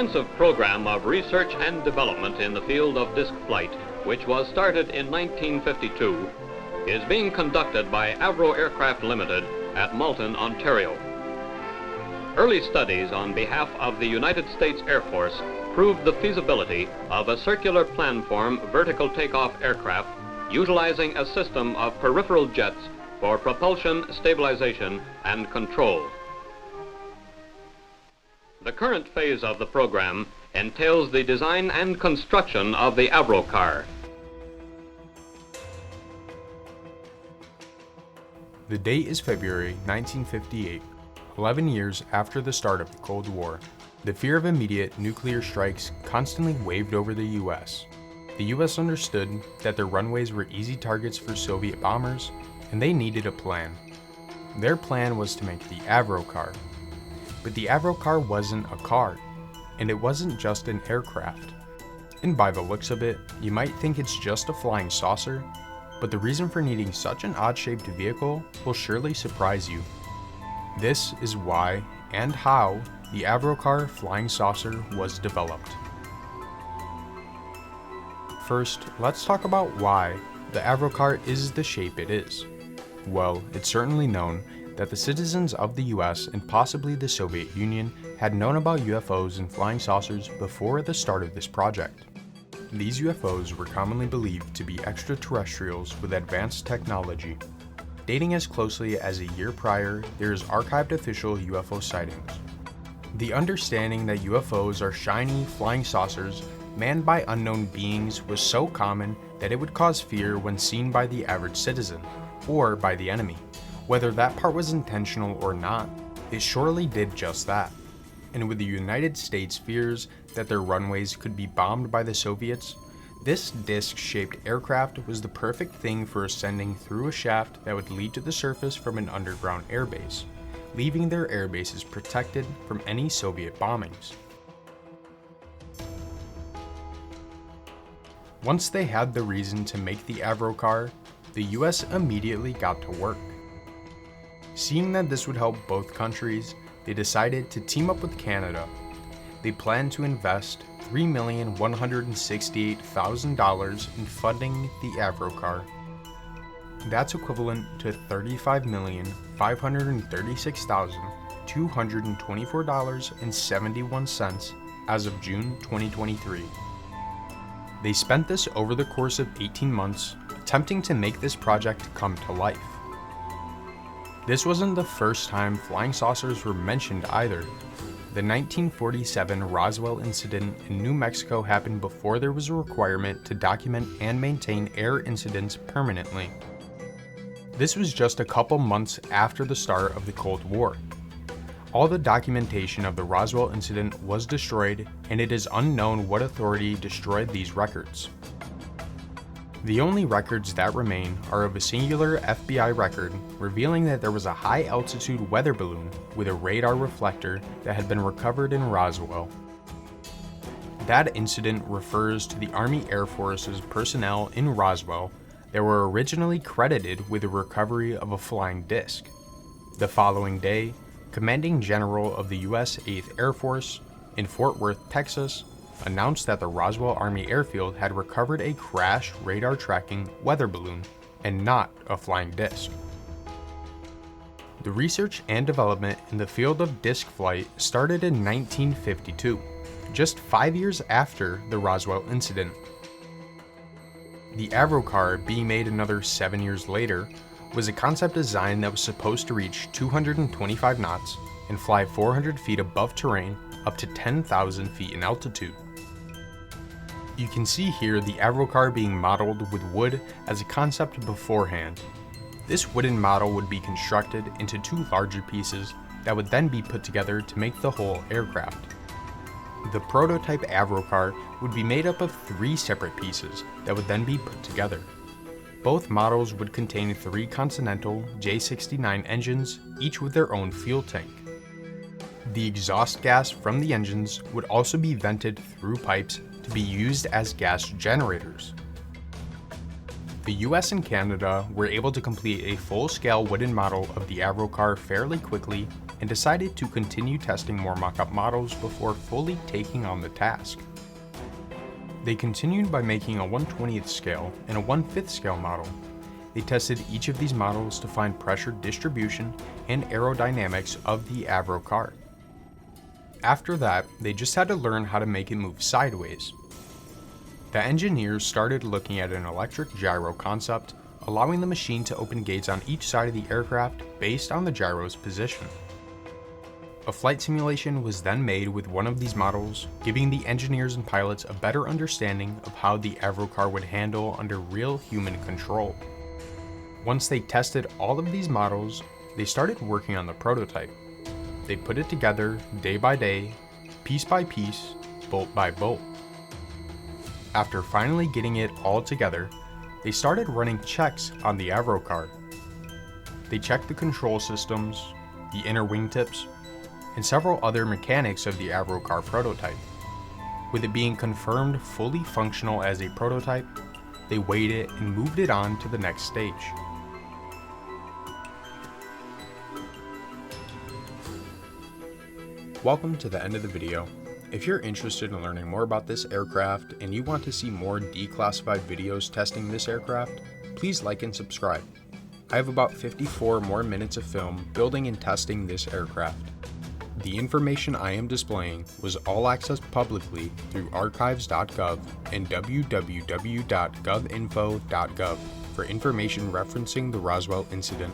extensive program of research and development in the field of disc flight, which was started in 1952, is being conducted by Avro Aircraft Limited at Malton, Ontario. Early studies on behalf of the United States Air Force proved the feasibility of a circular planform vertical takeoff aircraft utilizing a system of peripheral jets for propulsion, stabilization, and control. The current phase of the program entails the design and construction of the Avrocar. The date is February 1958, 11 years after the start of the Cold War. The fear of immediate nuclear strikes constantly waved over the U.S. The U.S. understood that their runways were easy targets for Soviet bombers, and they needed a plan. Their plan was to make the Avrocar. But the Avrocar wasn't a car, and it wasn't just an aircraft. And by the looks of it, you might think it's just a flying saucer, but the reason for needing such an odd-shaped vehicle will surely surprise you. This is why and how the Avrocar flying saucer was developed. First, let's talk about why the Avrocar is the shape it is. Well, it's certainly known that the citizens of the US and possibly the Soviet Union had known about UFOs and flying saucers before the start of this project. These UFOs were commonly believed to be extraterrestrials with advanced technology. Dating as closely as a year prior, there is archived official UFO sightings. The understanding that UFOs are shiny, flying saucers manned by unknown beings was so common that it would cause fear when seen by the average citizen, or by the enemy. Whether that part was intentional or not, it surely did just that. And with the United States' fears that their runways could be bombed by the Soviets, this disc-shaped aircraft was the perfect thing for ascending through a shaft that would lead to the surface from an underground airbase, leaving their airbases protected from any Soviet bombings. Once they had the reason to make the Avrocar, the US immediately got to work. Seeing that this would help both countries, they decided to team up with Canada. They planned to invest $3,168,000 in funding the Avrocar. That's equivalent to $35,536,224.71 as of June 2023. They spent this over the course of 18 months, attempting to make this project come to life. This wasn't the first time flying saucers were mentioned either. The 1947 Roswell incident in New Mexico happened before there was a requirement to document and maintain air incidents permanently. This was just a couple months after the start of the Cold War. All the documentation of the Roswell incident was destroyed, and it is unknown what authority destroyed these records. The only records that remain are of a singular FBI record revealing that there was a high-altitude weather balloon with a radar reflector that had been recovered in Roswell. That incident refers to the Army Air Force's personnel in Roswell that were originally credited with the recovery of a flying disc. The following day, Commanding General of the U.S. 8th Air Force in Fort Worth, Texas, announced that the Roswell Army Airfield had recovered a crash radar tracking weather balloon and not a flying disc. The research and development in the field of disc flight started in 1952, just 5 years after the Roswell incident. The Avrocar, being made another 7 years later, was a concept design that was supposed to reach 225 knots and fly 400 feet above terrain up to 10,000 feet in altitude. You can see here the Avrocar being modeled with wood as a concept beforehand. This wooden model would be constructed into two larger pieces that would then be put together to make the whole aircraft. The prototype Avrocar would be made up of 3 separate pieces that would then be put together. Both models would contain 3 Continental J69 engines, each with their own fuel tank. The exhaust gas from the engines would also be vented through pipes to be used as gas generators. The US and Canada were able to complete a full-scale wooden model of the Avrocar fairly quickly, and decided to continue testing more mock-up models before fully taking on the task. They continued by making a 1/20th scale and a 1/5 scale model. They tested each of these models to find pressure distribution and aerodynamics of the Avrocar. After that, they just had to learn how to make it move sideways. The engineers started looking at an electric gyro concept, allowing the machine to open gates on each side of the aircraft based on the gyro's position. A flight simulation was then made with one of these models, giving the engineers and pilots a better understanding of how the Avrocar would handle under real human control. Once they tested all of these models, they started working on the prototype. They put it together day by day, piece by piece, bolt by bolt. After finally getting it all together, they started running checks on the Avrocar. They checked the control systems, the inner wingtips, and several other mechanics of the Avrocar prototype. With it being confirmed fully functional as a prototype, they weighed it and moved it on to the next stage. Welcome to the end of the video. If you're interested in learning more about this aircraft and you want to see more declassified videos testing this aircraft, please like and subscribe. I have about 54 more minutes of film building and testing this aircraft. The information I am displaying was all accessed publicly through archives.gov and www.govinfo.gov for information referencing the Roswell incident.